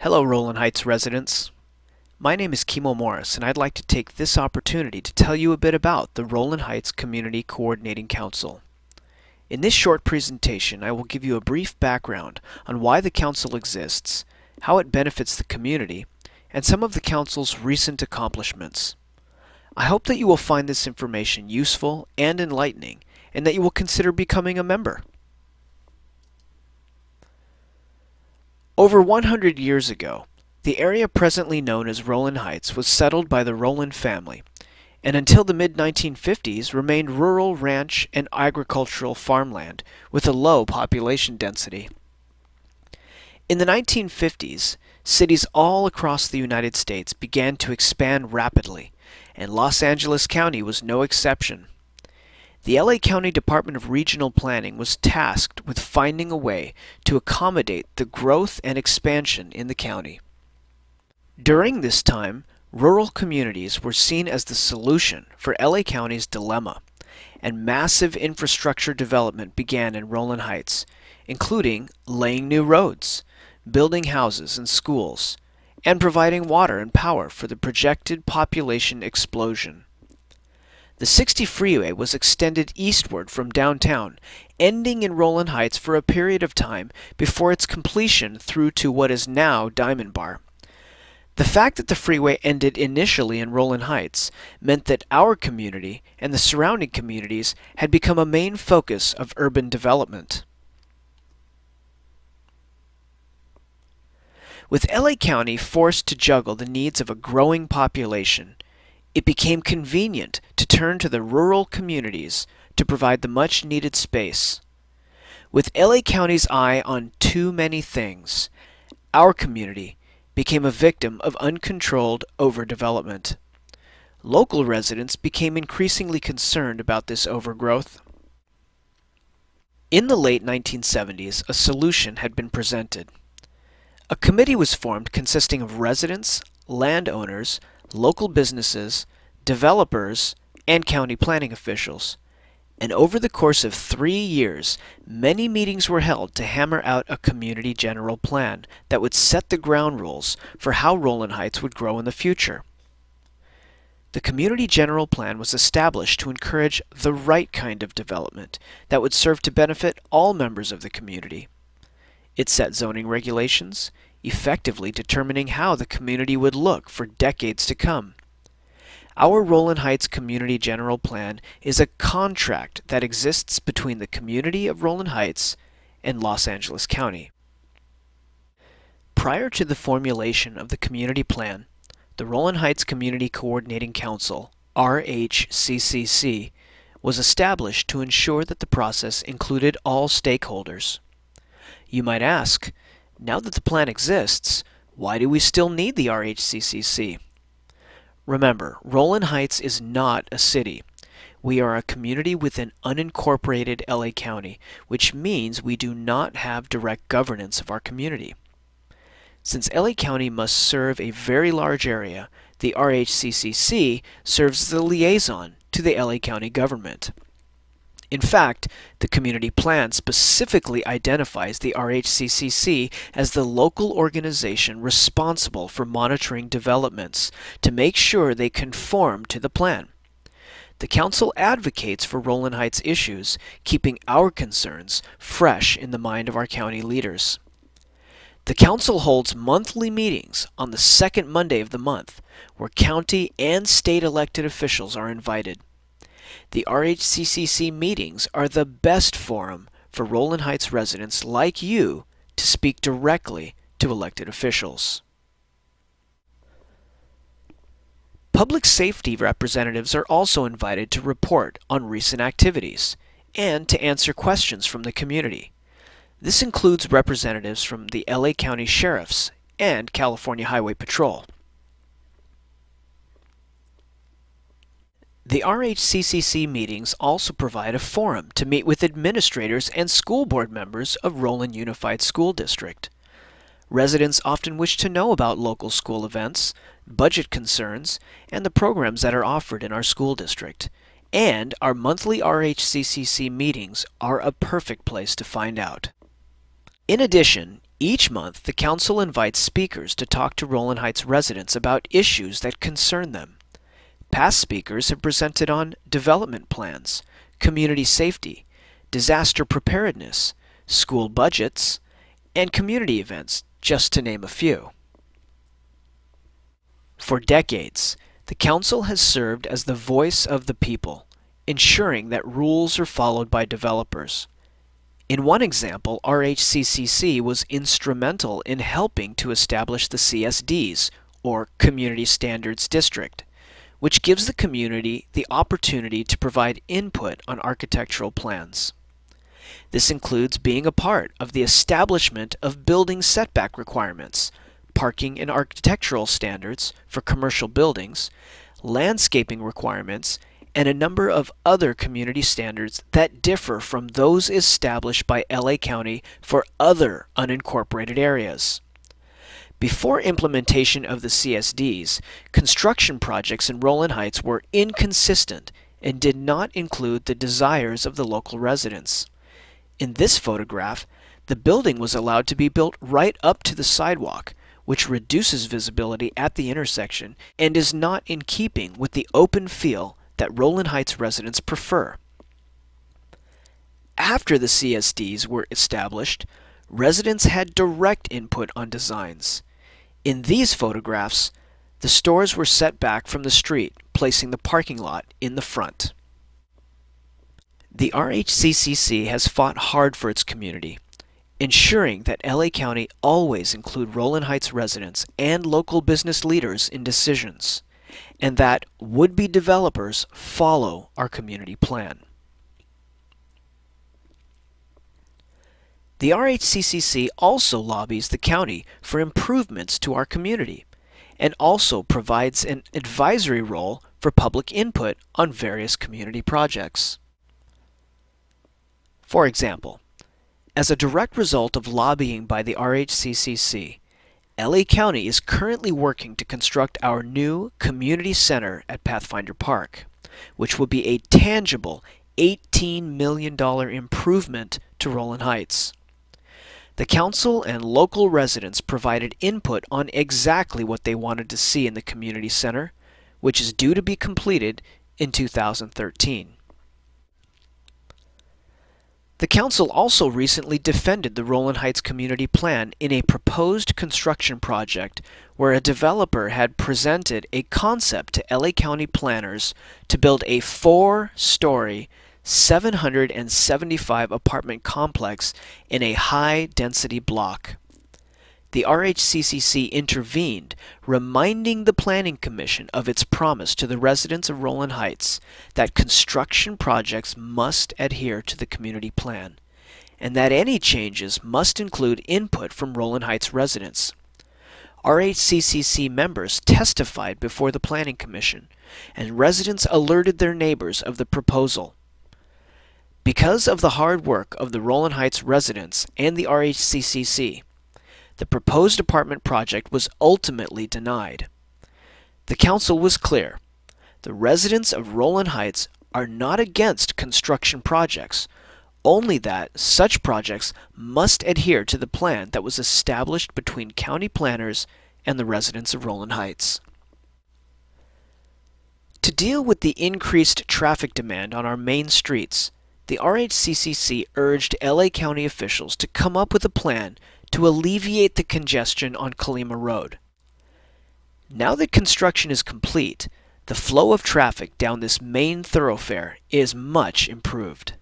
Hello, Rowland Heights residents. My name is Kimo Morris, and I'd like to take this opportunity to tell you a bit about the Rowland Heights Community Coordinating Council. In this short presentation, I will give you a brief background on why the council exists, how it benefits the community, and some of the council's recent accomplishments. I hope that you will find this information useful and enlightening, and that you will consider becoming a member. Over 100 years ago, the area presently known as Rowland Heights was settled by the Rowland family, and until the mid-1950s remained rural ranch and agricultural farmland with a low population density. In the 1950s, cities all across the United States began to expand rapidly, and Los Angeles County was no exception. The LA County Department of Regional Planning was tasked with finding a way to accommodate the growth and expansion in the county. During this time, rural communities were seen as the solution for LA County's dilemma, and massive infrastructure development began in Rowland Heights, including laying new roads, building houses and schools, and providing water and power for the projected population explosion. The 60 freeway was extended eastward from downtown, ending in Rowland Heights for a period of time before its completion through to what is now Diamond Bar. The fact that the freeway ended initially in Rowland Heights meant that our community and the surrounding communities had become a main focus of urban development. With LA County forced to juggle the needs of a growing population, it became convenient to turn to the rural communities to provide the much-needed space. With LA County's eye on too many things, our community became a victim of uncontrolled overdevelopment. Local residents became increasingly concerned about this overgrowth. In the late 1970s, a solution had been presented. A committee was formed consisting of residents, landowners, local businesses, developers, and county planning officials. And over the course of 3 years, many meetings were held to hammer out a community general plan that would set the ground rules for how Rowland Heights would grow in the future. The community general plan was established to encourage the right kind of development that would serve to benefit all members of the community. It set zoning regulations, effectively determining how the community would look for decades to come. Our Rowland Heights Community General Plan is a contract that exists between the community of Rowland Heights and Los Angeles County. Prior to the formulation of the community plan, the Rowland Heights Community Coordinating Council, RHCCC, was established to ensure that the process included all stakeholders. You might ask, now that the plan exists, why do we still need the RHCCC? Remember, Rowland Heights is not a city. We are a community within unincorporated LA County, which means we do not have direct governance of our community. Since LA County must serve a very large area, the RHCCC serves as the liaison to the LA County government. In fact, the community plan specifically identifies the RHCCC as the local organization responsible for monitoring developments to make sure they conform to the plan. The council advocates for Rowland Heights issues, keeping our concerns fresh in the mind of our county leaders. The council holds monthly meetings on the second Monday of the month, where county and state elected officials are invited. The RHCCC meetings are the best forum for Rowland Heights residents like you to speak directly to elected officials. Public safety representatives are also invited to report on recent activities and to answer questions from the community. This includes representatives from the LA County Sheriffs and California Highway Patrol. The RHCCC meetings also provide a forum to meet with administrators and school board members of Rowland Unified School District. Residents often wish to know about local school events, budget concerns, and the programs that are offered in our school district. And our monthly RHCCC meetings are a perfect place to find out. In addition, Each month, the Council invites speakers to talk to Rowland Heights residents about issues that concern them. Past speakers have presented on development plans, community safety, disaster preparedness, school budgets, and community events, just to name a few. For decades, the Council has served as the voice of the people, ensuring that rules are followed by developers. In one example, RHCCC was instrumental in helping to establish the CSDs, or Community Standards District, which gives the community the opportunity to provide input on architectural plans. This includes being a part of the establishment of building setback requirements, parking and architectural standards for commercial buildings, landscaping requirements, and a number of other community standards that differ from those established by LA County for other unincorporated areas. Before implementation of the CSDs, construction projects in Rowland Heights were inconsistent and did not include the desires of the local residents. In this photograph, the building was allowed to be built right up to the sidewalk, which reduces visibility at the intersection and is not in keeping with the open feel that Rowland Heights residents prefer. After the CSDs were established, residents had direct input on designs. In these photographs, the stores were set back from the street, placing the parking lot in the front. The RHCCC has fought hard for its community, ensuring that LA County always include Rowland Heights residents and local business leaders in decisions, and that would-be developers follow our community plan. The RHCCC also lobbies the county for improvements to our community, and also provides an advisory role for public input on various community projects. For example, as a direct result of lobbying by the RHCCC, LA County is currently working to construct our new community center at Pathfinder Park, which will be a tangible $18 million improvement to Rowland Heights. The council and local residents provided input on exactly what they wanted to see in the community center, which is due to be completed in 2013. The council also recently defended the Rowland Heights community plan in a proposed construction project where a developer had presented a concept to LA County planners to build a 4-story, 775 apartment complex in a high-density block. The RHCCC intervened, reminding the Planning Commission of its promise to the residents of Rowland Heights that construction projects must adhere to the community plan, and that any changes must include input from Rowland Heights residents. RHCCC members testified before the Planning Commission, and residents alerted their neighbors of the proposal. Because of the hard work of the Rowland Heights residents and the RHCCC, the proposed apartment project was ultimately denied. The council was clear. The residents of Rowland Heights are not against construction projects, only that such projects must adhere to the plan that was established between county planners and the residents of Rowland Heights. To deal with the increased traffic demand on our main streets, the RHCCC urged LA County officials to come up with a plan to alleviate the congestion on Colima Road. Now that construction is complete, the flow of traffic down this main thoroughfare is much improved.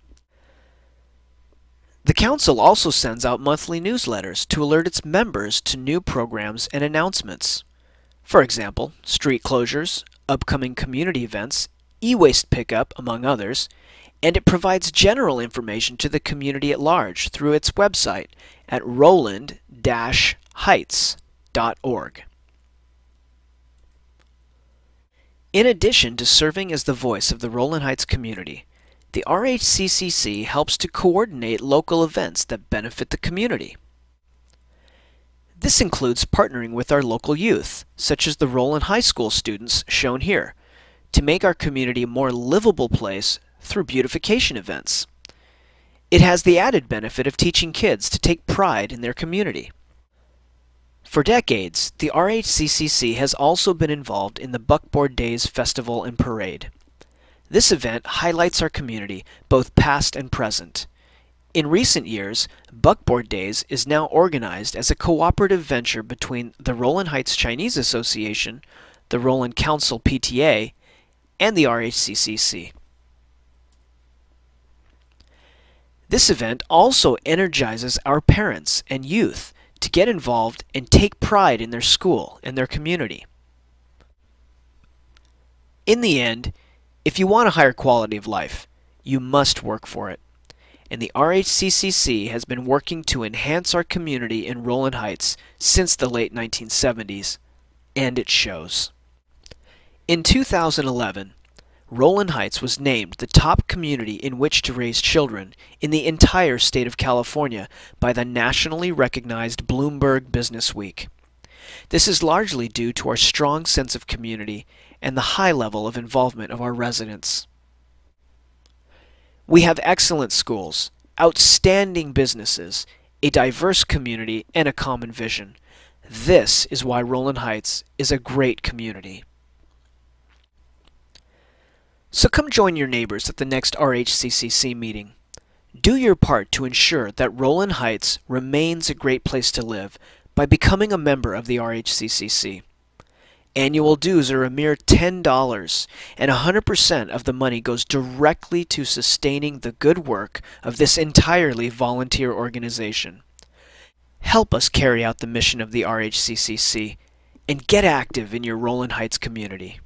The council also sends out monthly newsletters to alert its members to new programs and announcements. For example, street closures, upcoming community events, e-waste pickup, among others, and it provides general information to the community at large through its website at rowland-heights.org. In addition to serving as the voice of the Rowland Heights community, the RHCCC helps to coordinate local events that benefit the community. This includes partnering with our local youth, such as the Rowland High School students shown here, to make our community a more livable place through beautification events. It has the added benefit of teaching kids to take pride in their community. For decades, the RHCCC has also been involved in the Buckboard Days Festival and Parade. This event highlights our community, both past and present. In recent years, Buckboard Days is now organized as a cooperative venture between the Rowland Heights Chinese Association, the Rowland Council PTA, and the RHCCC. This event also energizes our parents and youth to get involved and take pride in their school and their community. In the end, if you want a higher quality of life, you must work for it. And the RHCCC has been working to enhance our community in Rowland Heights since the late 1970s, and it shows. In 2011, Rowland Heights was named the top community in which to raise children in the entire state of California by the nationally recognized Bloomberg Business Week. This is largely due to our strong sense of community and the high level of involvement of our residents. We have excellent schools, outstanding businesses, a diverse community, and a common vision. This is why Rowland Heights is a great community. So come join your neighbors at the next RHCCC meeting. Do your part to ensure that Rowland Heights remains a great place to live by becoming a member of the RHCCC. Annual dues are a mere $10, and 100% of the money goes directly to sustaining the good work of this entirely volunteer organization. Help us carry out the mission of the RHCCC and get active in your Rowland Heights community.